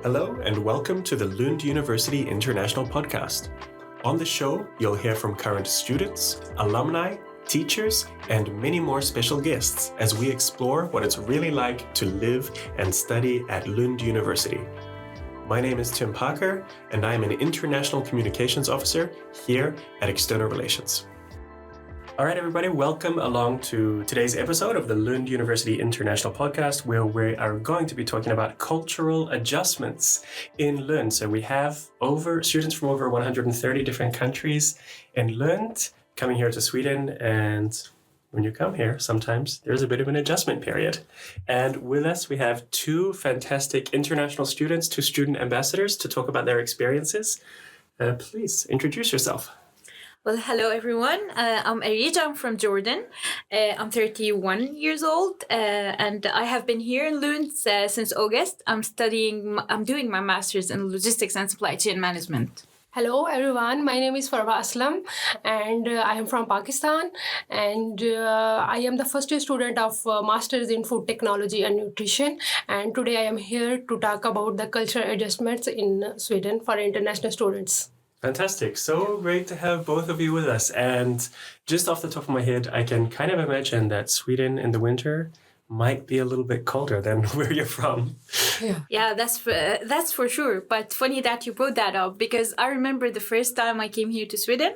Hello and welcome to the Lund University International Podcast. On the show, you'll hear from current students, alumni, teachers, and many more special guests as we explore what it's really like to live and study at Lund University. My name is Tim Parker, and I am an International Communications Officer here at External Relations. All right, everybody, welcome along to today's episode of the Lund University International Podcast, where we are going to be talking about cultural adjustments in Lund. So we have students from over 130 different countries in Lund coming here to Sweden. And when you come here, sometimes there's a bit of an adjustment period. And with us, we have two fantastic international students, two student ambassadors to talk about their experiences. Please introduce yourself. Well, hello everyone. I'm Areej. I'm from Jordan. I'm 31 years old, and I have been here in Lund since August. I'm doing my master's in logistics and supply chain management. Hello everyone, my name is Farwa Aslam and I am from Pakistan, and I am the first year student of Masters in Food Technology and Nutrition, and today I am here to talk about the cultural adjustments in Sweden for international students. Fantastic. So great to have both of you with us. And just off the top of my head, I can kind of imagine that Sweden in the winter might be a little bit colder than where you're from. Yeah, that's for sure. But funny that you brought that up, because I remember the first time I came here to Sweden.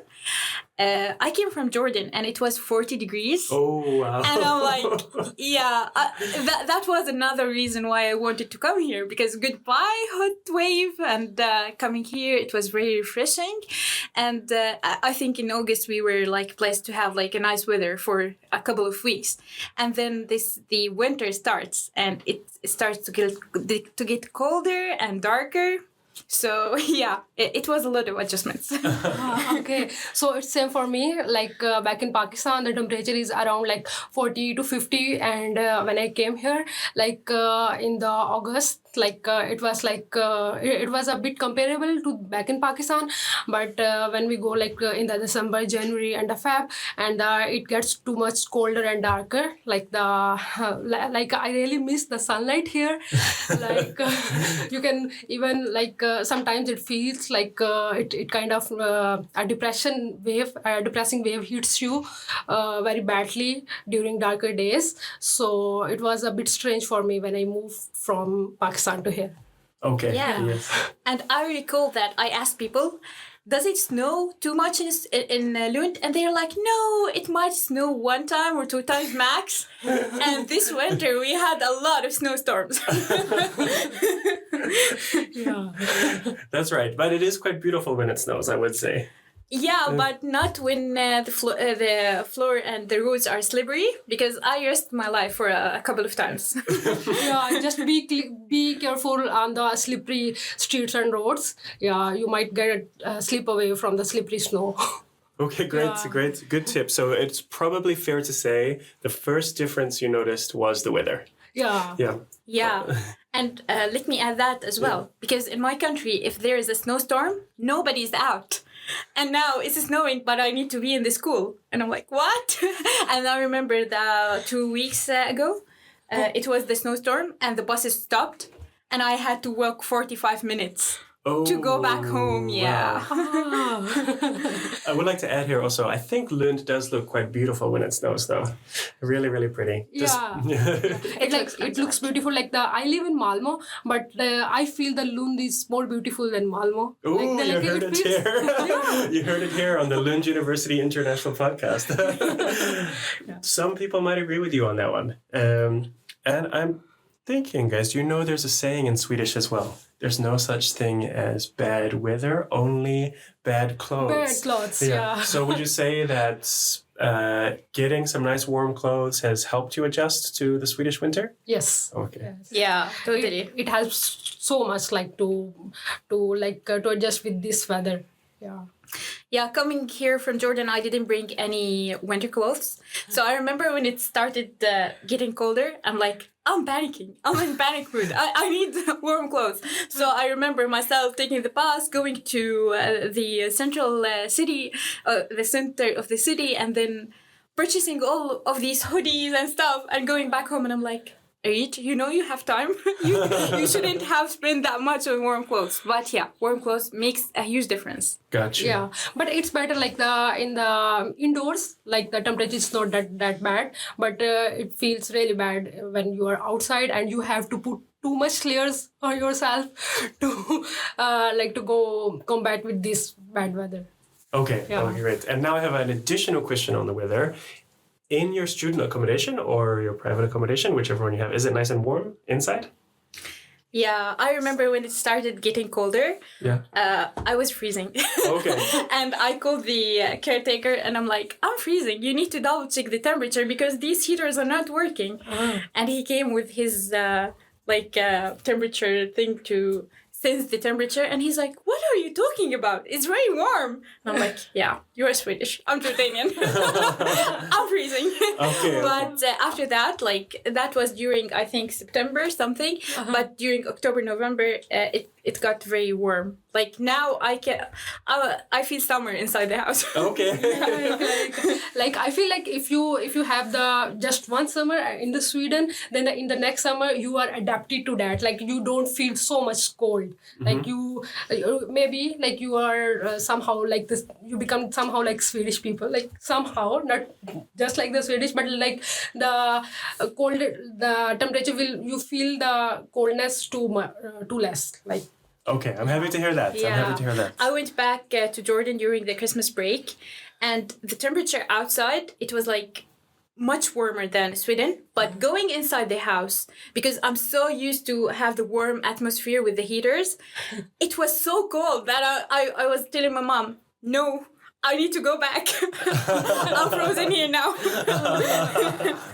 I came from Jordan and it was 40 degrees. Oh, wow. And I'm like, that was another reason why I wanted to come here, because goodbye hot wave, and coming here, it was very refreshing. And I think in August we were like blessed to have like a nice weather for a couple of weeks. And then the winter starts and it starts to get colder and darker. So yeah, it was a lot of adjustments. Okay, so it's same for me. Like back in Pakistan, the temperature is around like 40 to 50, and when I came here, like in the August, like it was a bit comparable to back in Pakistan, but when we go like in the December, January, and the Feb, and it gets too much colder and darker. Like like I really miss the sunlight here. Like you can even like sometimes it feels like it kind of a depressing wave hits you very badly during darker days. So it was a bit strange for me when I moved from Pakistan to here. Okay. Yeah. Yes. And I recall that I asked people, does it snow too much in Lund? And they're like, no, it might snow 1 time or 2 times max. And this winter we had a lot of snowstorms. Yeah. That's right. But it is quite beautiful when it snows, I would say. Yeah, but not when the floor and the roads are slippery, because I risked my life for a couple of times. Yeah, just be careful on the slippery streets and roads. Yeah, you might get slip away from the slippery snow. Okay, great, Yeah. great. Good tip. So it's probably fair to say the first difference you noticed was the weather. Yeah. Yeah. Yeah, and let me add that as well, because in my country, if there is a snowstorm, nobody's out. And now it's snowing, but I need to be in the school. And I'm like, what? And I remember 2 weeks ago, it was the snowstorm and the buses stopped and I had to walk 45 minutes to go back home. Yeah. Wow. I would like to add here also, I think Lund does look quite beautiful when it snows, though. Really, really pretty. Yeah. It looks beautiful. Like I live in Malmo, but I feel the Lund is more beautiful than Malmo. Oh, like, you heard it here. Yeah. You heard it here on the Lund University International Podcast. Yeah. Some people might agree with you on that one. And I'm thinking, guys, there's a saying in Swedish as well. There's no such thing as bad weather, only bad clothes. Bad clothes, yeah. So would you say that getting some nice warm clothes has helped you adjust to the Swedish winter? Yes. Okay. Yes. Yeah, totally. It helps so much, like to adjust with this weather. Yeah. Yeah, coming here from Jordan, I didn't bring any winter clothes. So I remember when it started getting colder, I'm like, I'm panicking. I'm in panic mood. I need warm clothes. So I remember myself taking the bus, going to the central city, the center of the city, and then purchasing all of these hoodies and stuff and going back home. And I'm like, Areej, you know you have time. you shouldn't have spent that much on warm clothes. But yeah, warm clothes makes a huge difference. Gotcha. Yeah, but it's better like in the indoors, like the temperature is not that bad, but it feels really bad when you are outside and you have to put too much layers on yourself to to go combat with this bad weather. Okay, Yeah. okay, great. And now I have an additional question on the weather. In your student accommodation or your private accommodation, whichever one you have, is it nice and warm inside? Yeah, I remember when it started getting colder, Yeah. I was freezing. Okay. And I called the caretaker and I'm like, I'm freezing. You need to double check the temperature because these heaters are not working. And he came with his temperature thing to sense the temperature. And he's like, what are you talking about? It's very warm. And I'm like, yeah, you're Swedish. I'm Jordanian. I'm freezing. Okay. But after that, that was during, I think, September something. But during October, November, it got very warm. Like now I feel summer inside the house. Okay. like I feel like if you have the just one summer in the Sweden, then in the next summer you are adapted to that. Like you don't feel so much cold. Mm-hmm. Like you maybe like you are somehow like this. You become somehow like Swedish people. Like somehow not just like the Swedish, but like the cold, the temperature you feel the coldness too less. Like. Okay, I'm happy to hear that. Yeah. I'm happy to hear that. I went back to Jordan during the Christmas break, and the temperature outside, it was like much warmer than Sweden. But going inside the house, because I'm so used to have the warm atmosphere with the heaters, it was so cold that I was telling my mom, no, I need to go back. I'm frozen here now.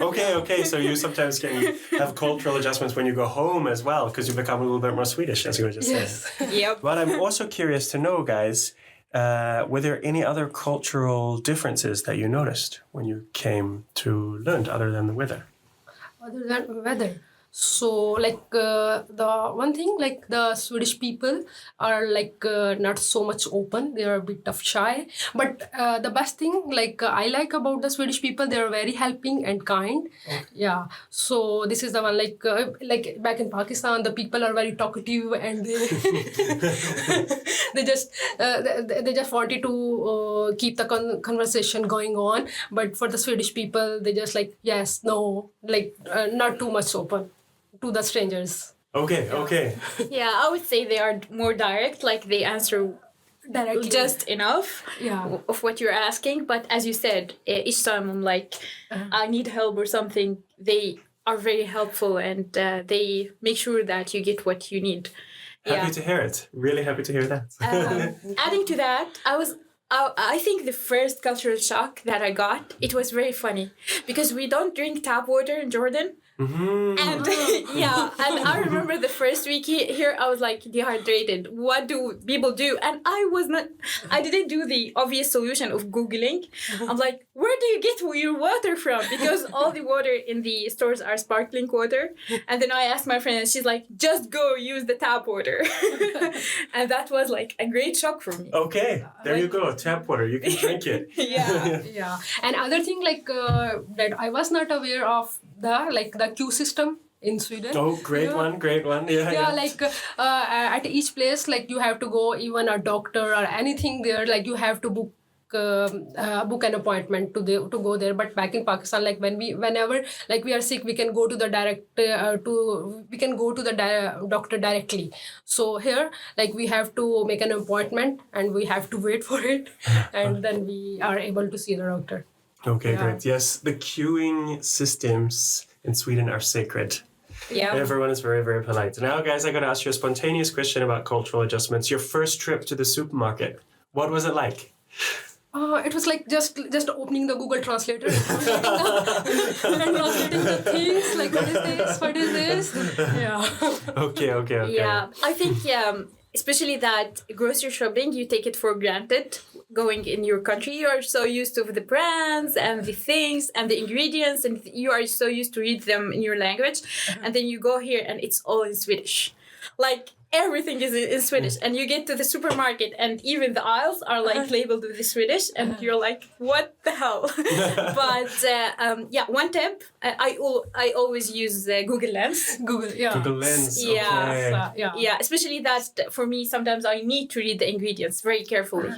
Okay. So you sometimes can have cultural adjustments when you go home as well, because you become a little bit more Swedish, as you were just saying. Yep. But I'm also curious to know, guys, were there any other cultural differences that you noticed when you came to Lund, other than the weather? Other than weather. So like the one thing, like the Swedish people are like not so much open. They are a bit of shy. But the best thing like I like about the Swedish people, they are very helping and kind. Okay. Yeah. So this is the one like back in Pakistan, the people are very talkative and they they just wanted to keep the conversation going on. But for the Swedish people, they just like yes, no, like not too much open to the strangers. Okay. Yeah, I would say they are more direct, like they answer Directly. just enough Yeah. of what you're asking. But as you said, each time I'm like, I need help or something, they are very helpful and they make sure that you get what you need. Happy to hear it. Really happy to hear that. Adding to that, I think the first cultural shock that I got, it was very funny because we don't drink tap water in Jordan. Mm-hmm. And and I remember the first week here, I was like dehydrated. What do people do? And I didn't do the obvious solution of Googling. I'm like, where do you get your water from? Because all the water in the stores are sparkling water. And then I asked my friend and she's like, just go use the tap water. And that was like a great shock for me. Okay, there you go. Tap water. You can drink it. Yeah. And other thing like that I was not aware of the queue system in Sweden. Oh, great one. Yeah. Like at each place, like you have to go, even a doctor or anything there, like you have to book an appointment to go there. But back in Pakistan, like whenever like we are sick, we can go to the doctor directly. So here, like we have to make an appointment and we have to wait for it, and then we are able to see the doctor. Okay, Yeah. great. Yes, the queuing systems in Sweden are sacred. Yeah. Everyone is very, very polite. Now, guys, I got to ask you a spontaneous question about cultural adjustments. Your first trip to the supermarket, what was it like? It was like just opening the Google Translator and translating the things like what is this? Yeah. Okay. Yeah, I think especially that grocery shopping, you take it for granted. Going in your country, you are so used to the brands and the things and the ingredients, and you are so used to read them in your language. And then you go here and it's all in Swedish. Like everything is in Swedish, and you get to the supermarket, and even the aisles are like labeled with the Swedish, and you're like, what the hell? But one tip, I always use Google Lens. Google Lens. Yeah. Okay. Especially that for me, sometimes I need to read the ingredients very carefully.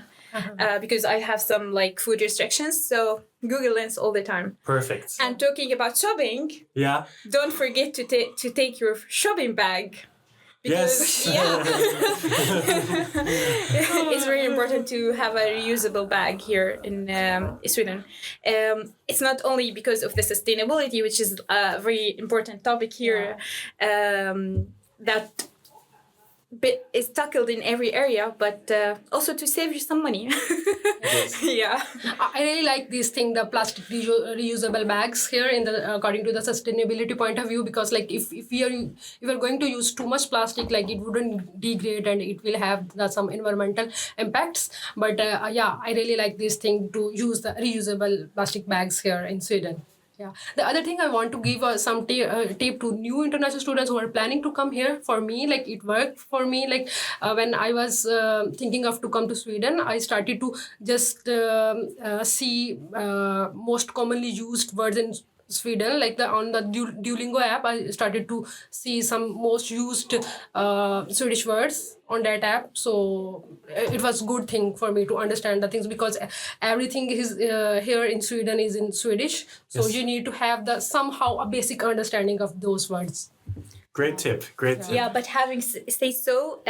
Because I have some like food restrictions, so Google Lens all the time. Perfect. And talking about shopping, don't forget to take your shopping bag. Because, it's very important to have a reusable bag here in Sweden. It's not only because of the sustainability, which is a very important topic here, that is tackled in every area, but also to save you some money. Yeah. I really like this thing, the plastic reusable bags here in the according to the sustainability point of view, because like if you're going to use too much plastic, like it wouldn't degrade and it will have some environmental impacts. But I really like this thing to use the reusable plastic bags here in Sweden. Yeah. The other thing I want to give some tip to new international students who are planning to come here. For me, like it worked for me. Like when I was thinking of to come to Sweden, I started to just see most commonly used words in Sweden, like on the Duolingo app, I started to see some most used Swedish words on that app. So it was good thing for me to understand the things, because everything is here in Sweden is in Swedish. So you need to have somehow a basic understanding of those words. Great tip. Yeah, but having said so,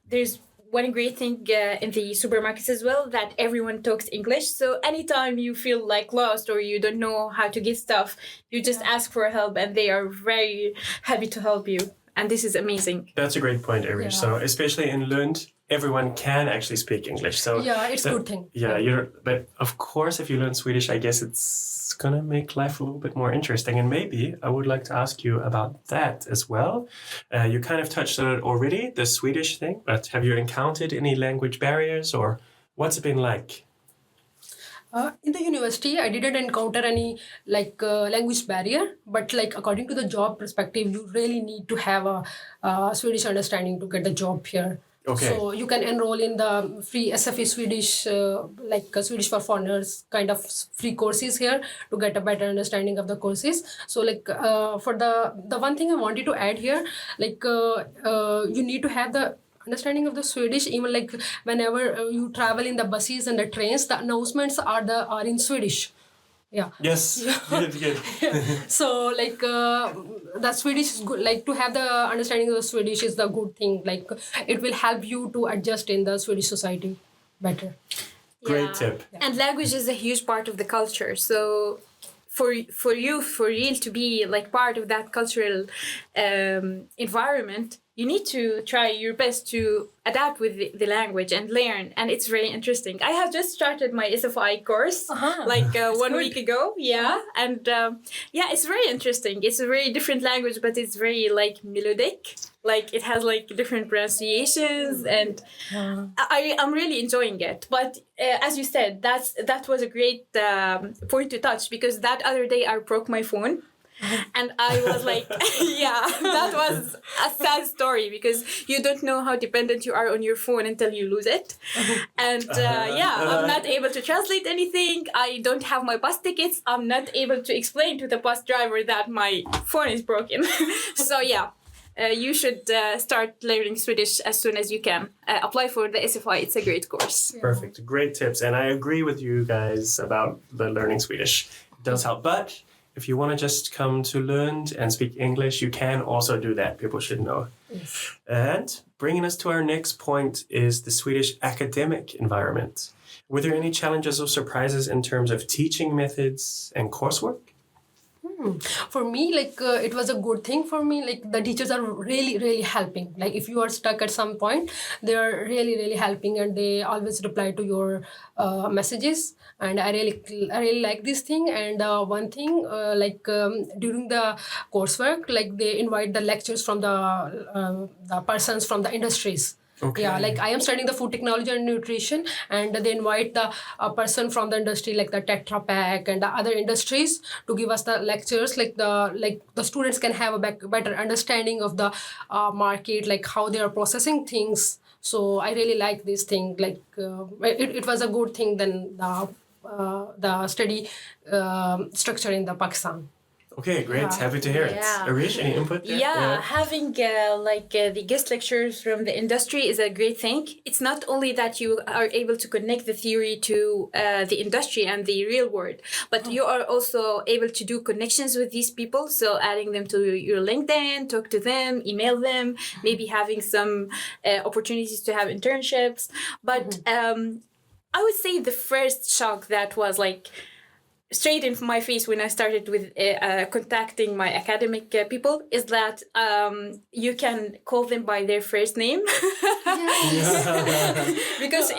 there's one great thing in the supermarkets as well, that everyone talks English. So anytime you feel like lost or you don't know how to get stuff, you just ask for help, and they are very happy to help you. And this is amazing. That's a great point, Areej. Yeah. So especially in Lund, everyone can actually speak English. So it's a good thing. But of course, if you learn Swedish, I guess it's gonna make life a little bit more interesting. And maybe I would like to ask you about that as well. You kind of touched on it already, the Swedish thing, but have you encountered any language barriers, or what's it been like? In the university, I didn't encounter any language barrier, but like according to the job perspective, you really need to have a Swedish understanding to get the job here. Okay. So you can enroll in the free SFE Swedish, Swedish for foreigners kind of free courses here to get a better understanding of the courses. So for the one thing I wanted to add here, you need to have the understanding of the Swedish. Even like whenever you travel in the buses and the trains, the announcements are in Swedish. Yeah. Yes. Good. So the Swedish is good. Like to have the understanding of the Swedish is the good thing. Like it will help you to adjust in the Swedish society better. Great tip. Yeah. And language is a huge part of the culture. So for real to be like part of that cultural environment, you need to try your best to adapt with the language and learn. And it's very interesting. I have just started my SFI course 1 week ago. Yeah. And it's very interesting. It's a very different language, but it's very like melodic. Like it has like different pronunciations, and I'm really enjoying it. But as you said, that was a great point to touch, because that other day I broke my phone. And I was like, that was a sad story, because you don't know how dependent you are on your phone until you lose it. And I'm not able to translate anything. I don't have my bus tickets. I'm not able to explain to the bus driver that my phone is broken. So you should start learning Swedish as soon as you can. Apply for the SFI. It's a great course. Yeah. Perfect. Great tips. And I agree with you guys about the learning Swedish. It does help. But if you want to just come to Lund and speak English, you can also do that. People should know. Yes. And bringing us to our next point is the Swedish academic environment. Were there any challenges or surprises in terms of teaching methods and coursework? For me, it was a good thing for me. Like the teachers are really, really helping. Like if you are stuck at some point, they are really, really helping, and they always reply to your messages. And I really like this thing. And one thing, during the coursework, like they invite the lectures from the persons from the industries. Okay. Yeah, like I am studying the food technology and nutrition, and they invite the person from the industry, like the Tetra Pak and the other industries, to give us the lectures. Like the students can have a better understanding of the market, like how they are processing things. So I really like this thing. Like it was a good thing than the study structure in the Pakistan. Okay, great. Yeah. Happy to hear it. Yeah. Areej, any input there? Yeah, having the guest lectures from the industry is a great thing. It's not only that you are able to connect the theory to the industry and the real world, but you are also able to do connections with these people. So adding them to your LinkedIn, talk to them, email them, maybe having some opportunities to have internships. But I would say the first shock that was like straight in my face when I started with contacting my academic people is that you can call them by their first name. Because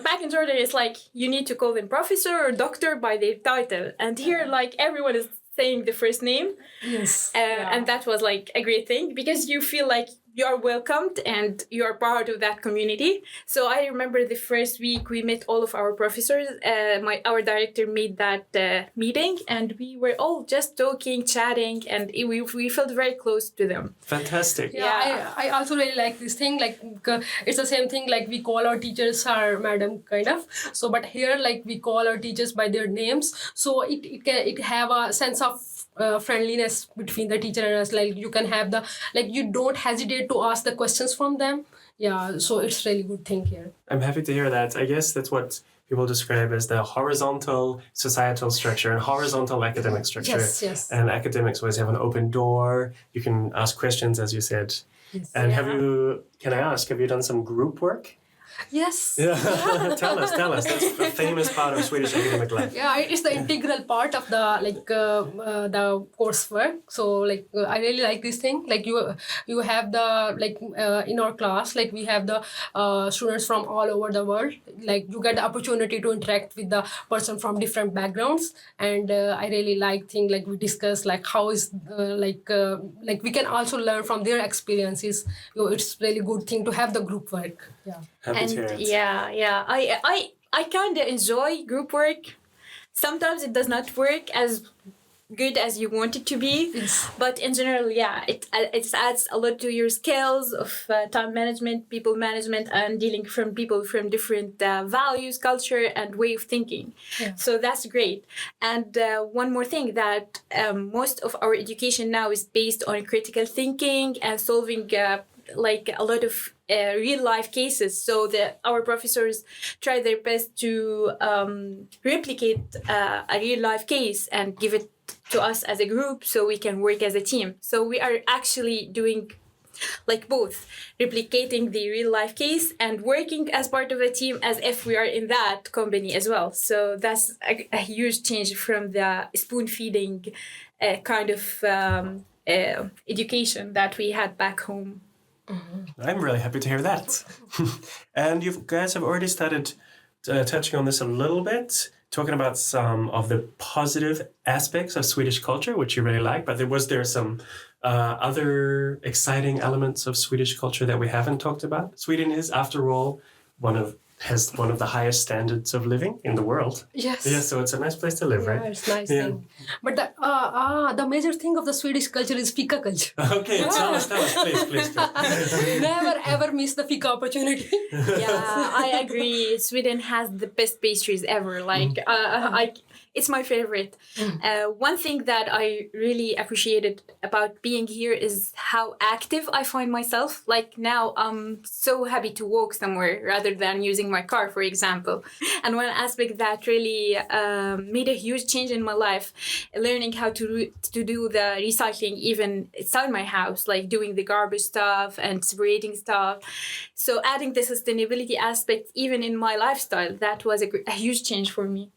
back in Jordan, it's like you need to call them professor or doctor by their title. And here, like, everyone is saying the first name. Yes. And that was like a great thing because you feel like you are welcomed and you are part of that community. So I remember the first week we met all of our professors. Our director made that meeting, and we were all just talking, chatting, and we felt very close to them. Fantastic. Yeah, I also really like this thing. Like it's the same thing. Like we call our teachers our madam, kind of. So, but here, like we call our teachers by their names. So it have a sense of friendliness between the teacher and us. Like you can have you don't hesitate to ask the questions from them. Yeah, so it's really good thing here. I'm happy to hear that. I guess that's what people describe as the horizontal societal structure and horizontal academic structure. Yes. And academics always have an open door. You can ask questions, as you said. Yes. And can I ask, have you done some group work? Yes. Yeah. Tell us. That's a famous part of Swedish academic life. Yeah, it's the integral part of the coursework. So I really like this thing. Like you have the in our class, like we have the students from all over the world. Like you get the opportunity to interact with the person from different backgrounds, and I really like thing like we discuss like how is we can also learn from their experiences. It's really good thing to have the group work. Yeah. Happy to hear it. Yeah. I kind of enjoy group work. Sometimes it does not work as good as you want it to be, but in general, yeah, it adds a lot to your skills of time management, people management, and dealing from people from different values, culture, and way of thinking. Yeah. So that's great. And one more thing, that most of our education now is based on critical thinking and solving a lot of real life cases. So our professors try their best to replicate a real life case and give it to us as a group so we can work as a team. So we are actually doing both, replicating the real life case and working as part of a team as if we are in that company as well. So that's a huge change from the spoon feeding kind of education that we had back home. Mm-hmm. I'm really happy to hear that. And you guys have already started touching on this a little bit, talking about some of the positive aspects of Swedish culture, which you really like. But was there some other exciting elements of Swedish culture that we haven't talked about? Sweden is, after all, has one of the highest standards of living in the world. Yes. Yeah, so it's a nice place to live, right? Yeah, it's nice thing. But the major thing of the Swedish culture is fika culture. Okay, tell us, please. Never ever miss the fika opportunity. Yeah, I agree. Sweden has the best pastries ever. It's my favorite. One thing that I really appreciated about being here is how active I find myself. Like now, I'm so happy to walk somewhere rather than using my car, for example. And one aspect that really made a huge change in my life, learning how to do the recycling even outside my house, like doing the garbage stuff and separating stuff. So adding the sustainability aspect even in my lifestyle, that was a huge change for me.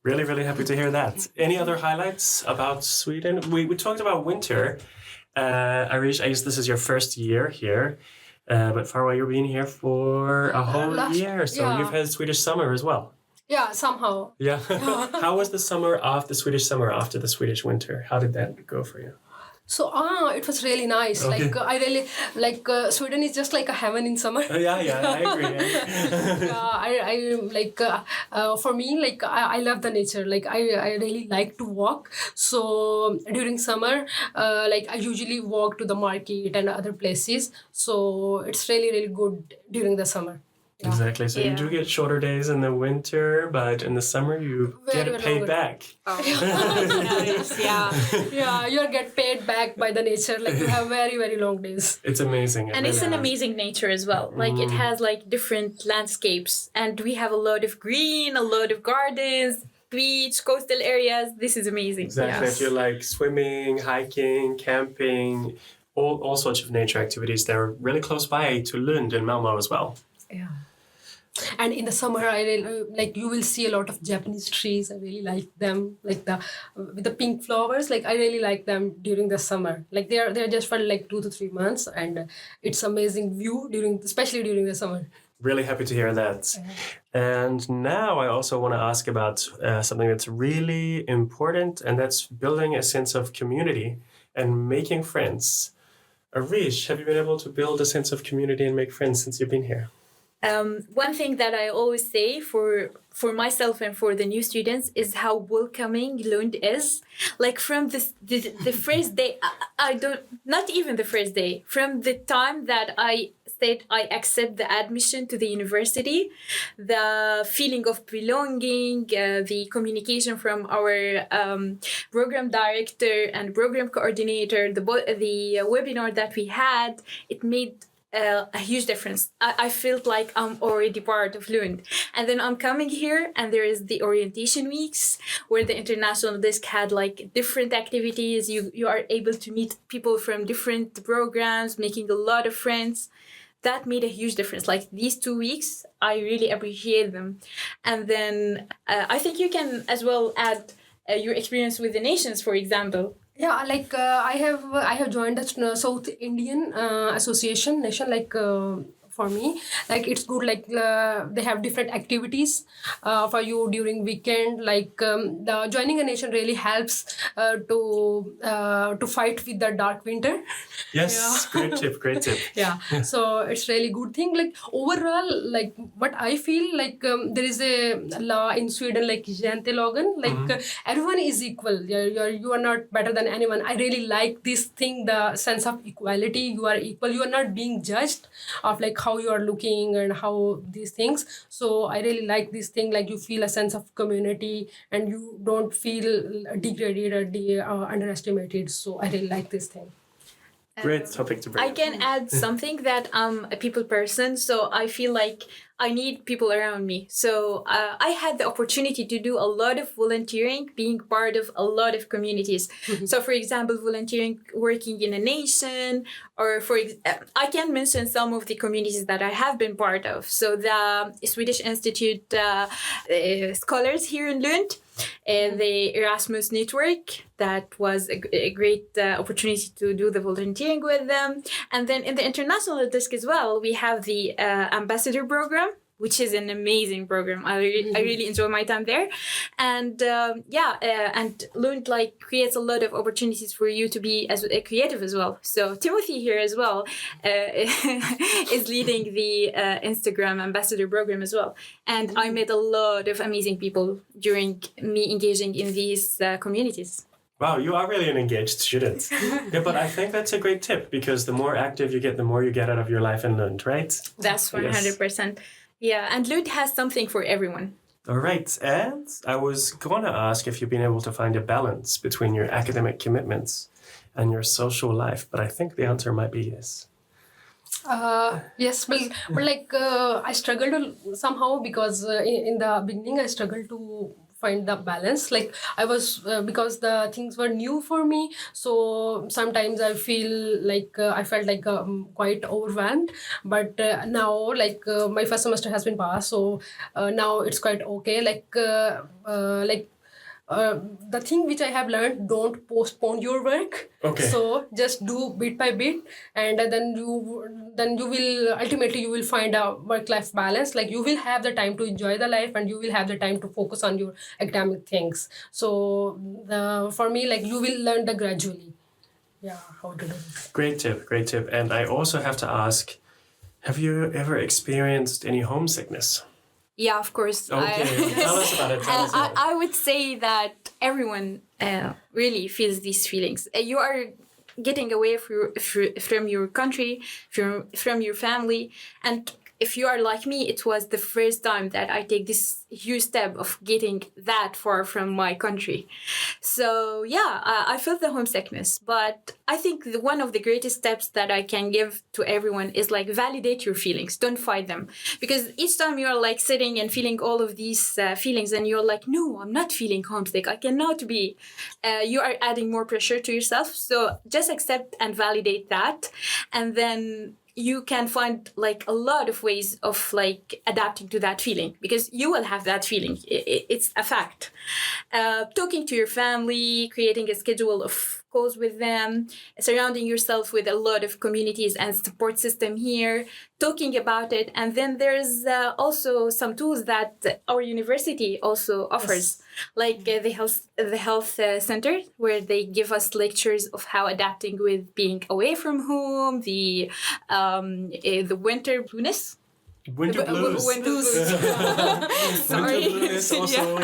Really, really happy to hear that. Any other highlights about Sweden? We talked about winter. Areej, I guess this is your first year here. But Farwa, you've been here for a whole year. So you've had Swedish summer as well. Yeah, somehow. Yeah. How was the Swedish summer after the Swedish winter? How did that go for you? So it was really nice. Okay. Like I really like Sweden is just like a heaven in summer. Yeah, I agree. I like for me like I love the nature. Like I really like to walk. So during summer, like I usually walk to the market and other places. So it's really good during the summer. Yeah. Exactly. So you do get shorter days in the winter, but in the summer you Very get paid longer. back. Oh, nice. Yeah. Yeah, you get paid back by the nature. Like you have very long days. It's amazing. And it's an amazing nature as well. Like it has like different landscapes, and we have a lot of green, a lot of gardens, beach, coastal areas. This is amazing. Exactly. Yes. If you like swimming, hiking, camping, all sorts of nature activities, they're really close by to Lund and Malmo as well. Yeah. And in the summer, I really, like you will see a lot of Japanese trees. I really like them, like the with the pink flowers. Like I really like them during the summer. Like they're just for like 2 to 3 months, and it's amazing view especially during the summer. Really happy to hear that. And now I also want to ask about something that's really important, and that's building a sense of community and making friends. Areej, have you been able to build a sense of community and make friends since you've been here? One thing that I always say for myself and for the new students is how welcoming Lund is. Like from the first day, I don't, not even the first day, from the time that I said I accept the admission to the university, the feeling of belonging, the communication from our program director and program coordinator, the webinar that we had, it made a huge difference. I felt like I'm already part of Lund. And then I'm coming here and there is the orientation weeks where the international desk had like different activities. You are able to meet people from different programs, making a lot of friends. That made a huge difference. Like these 2 weeks, I really appreciate them. And then I think you can as well add your experience with the nations, for example. Yeah, like I have joined the South Indian Association Nation. Like for me, like it's good. Like they have different activities for you during weekend. Like the joining a nation really helps to fight with the dark winter. Yes, great tip. Yeah, so it's really good thing. Like overall, like what I feel like there is a law in Sweden like Jantelagen, like everyone is equal. You are not better than anyone. I really like this thing, the sense of equality. You are equal. You are not being judged of like how you are looking and how these things. So I really like this thing. Like you feel a sense of community and you don't feel degraded or underestimated. So I really like this thing. Great topic to bring I can add something that I'm a people person, so I feel like I need people around me. So I had the opportunity to do a lot of volunteering, being part of a lot of communities. So for example, volunteering, working in a nation, or I can mention some of the communities that I have been part of. So the Swedish Institute scholars here in Lund, the Erasmus network, that was a great opportunity to do the volunteering with them. And then in the international desk as well, we have the ambassador program, which is an amazing program. I really enjoy my time there. And and Lund like creates a lot of opportunities for you to be as creative as well. So Timothy here as well is leading the Instagram ambassador program as well. And I met a lot of amazing people during me engaging in these communities. Wow, you are really an engaged student. Yeah, but I think that's a great tip because the more active you get, the more you get out of your life in Lund, right? That's 100%. Yeah, and Lund has something for everyone. All right, and I was going to ask if you've been able to find a balance between your academic commitments and your social life, but I think the answer might be yes. Yes, but like I struggled somehow because in the beginning I struggled to find the balance. Like I was because the things were new for me, so sometimes I felt like quite overwhelmed. But now like my first semester has been passed, so now it's quite okay. The thing which I have learned, don't postpone your work. Okay. So just do bit by bit, and then you will ultimately find a work-life balance. Like you will have the time to enjoy the life, and you will have the time to focus on your academic things. So for me, like you will learn that gradually. how to do it. Great tip. And I also have to ask, have you ever experienced any homesickness? Yeah, of course. Okay, tell us about it. I would say that everyone really feels these feelings. You are getting away from your country, from your family, and if you are like me, it was the first time that I take this huge step of getting that far from my country. So yeah, I felt the homesickness, but I think one of the greatest steps that I can give to everyone is like validate your feelings. Don't fight them, because each time you're like sitting and feeling all of these feelings and you're like, no, I'm not feeling homesick, I cannot be, you are adding more pressure to yourself. So just accept and validate that, and then you can find like a lot of ways of like adapting to that feeling, because you will have that feeling. It's a fact. Talking to your family, creating a schedule of calls with them, surrounding yourself with a lot of communities and support system here, talking about it. And then there's also some tools that our university also offers, like the health center, where they give us lectures of how adapting with being away from home, the winter blueness. Winter blues. Winter blues. Sorry. Winter blues also,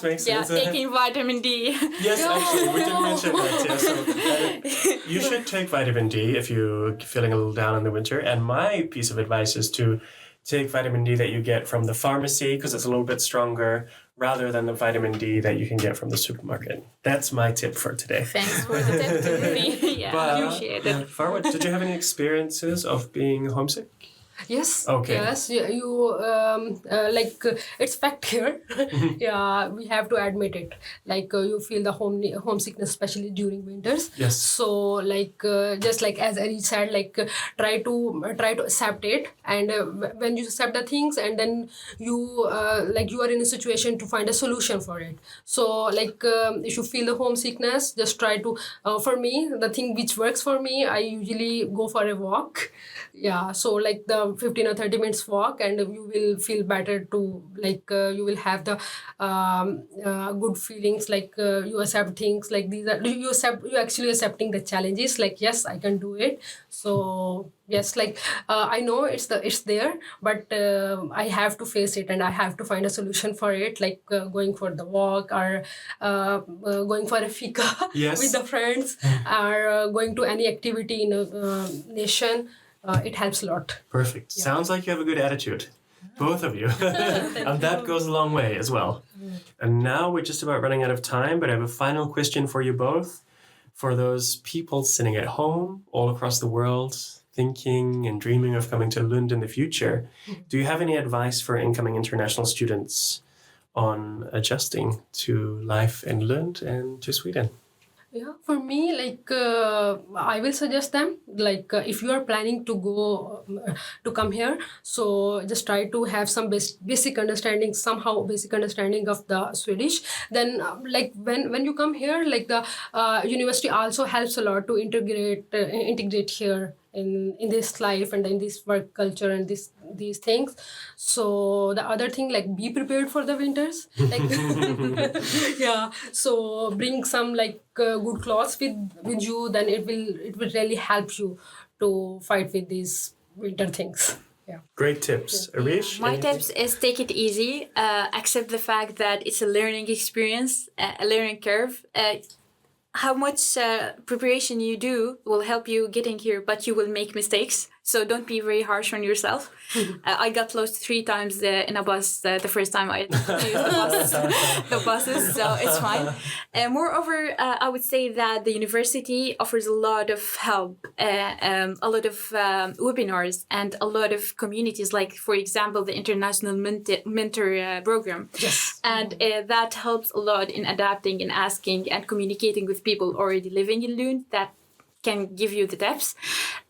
makes sense. Yeah, taking vitamin D. Yes, actually, we didn't mention that. Yeah, so you should take vitamin D if you're feeling a little down in the winter. And my piece of advice is to take vitamin D that you get from the pharmacy, because it's a little bit stronger, rather than the vitamin D that you can get from the supermarket. That's my tip for today. Thanks for the tip, Timothy. Appreciate it. Farwa, did you have any experiences of being homesick? Yes. Okay. Yes. You it's fact here. Yeah, we have to admit it. Like you feel the homesickness, especially during winters. Yes. So just like as Areej said, try to accept it, and when you accept the things, and then you you are in a situation to find a solution for it. So if you feel the homesickness, just try to. For me, the thing which works for me, I usually go for a walk. Yeah. So the 15 or 30 minutes walk, and you will feel better to you will have the good feelings, you accept things like these are you actually accepting the challenges, yes, I can do it. So yes, I know it's there, but I have to face it, and I have to find a solution for it, going for the walk, or going for a fika with the friends, or going to any activity in a nation. It helps a lot. Perfect. Yeah. Sounds like you have a good attitude. Both of you. And that goes a long way as well. And now we're just about running out of time, but I have a final question for you both. For those people sitting at home all across the world, thinking and dreaming of coming to Lund in the future, do you have any advice for incoming international students on adjusting to life in Lund and to Sweden? Yeah, for me, I will suggest them, if you are planning to come here, so just try to have some basic understanding of the Swedish. Then, when you come here, the university also helps a lot to integrate here in this life and in this work culture and these things. So the other thing, be prepared for the winters. Yeah. So bring some good clothes with you. Then it will really help you to fight with these winter things. Yeah. Great tips. Areej? My tips is take it easy. Accept the fact that it's a learning experience, a learning curve. How much preparation you do will help you getting here, but you will make mistakes. So don't be very harsh on yourself. I got lost 3 times in a bus the first time I used the buses, so it's fine. Moreover, I would say that the university offers a lot of help, a lot of webinars, and a lot of communities, like, for example, the International Mentor Program. Yes. And that helps a lot in adapting and asking and communicating with people already living in Lund that can give you the tips.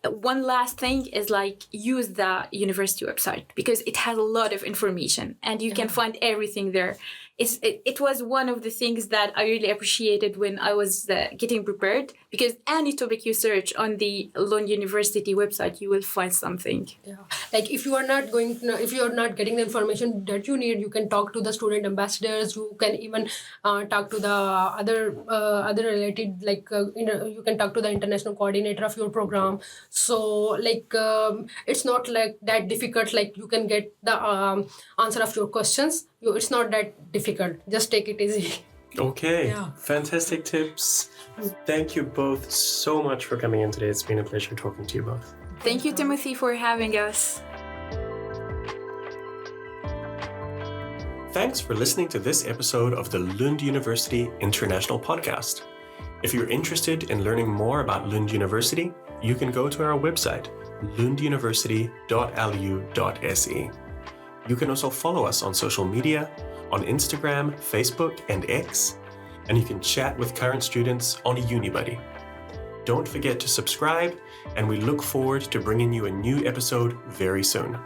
One last thing is use the university website, because it has a lot of information and you can find everything there. it was one of the things that I really appreciated when I was getting prepared, because any topic you search on the Lund University website, you will find something. Yeah, like if you are not getting the information that you need, you can talk to the student ambassadors. You can even talk to the other related, like you can talk to the international coordinator of your program. So like it's not like that difficult. Like you can get the answer of your questions. It's not that difficult. Just take it easy. Okay, Yeah. fantastic tips. Thank you both so much for coming in today. It's been a pleasure talking to you both. Thank you, Timothy, for having us. Thanks for listening to this episode of the Lund University International Podcast. If you're interested in learning more about Lund University, you can go to our website, lunduniversity.lu.se. You can also follow us on social media, on Instagram, Facebook, and X, and you can chat with current students on UniBuddy. Don't forget to subscribe, and we look forward to bringing you a new episode very soon.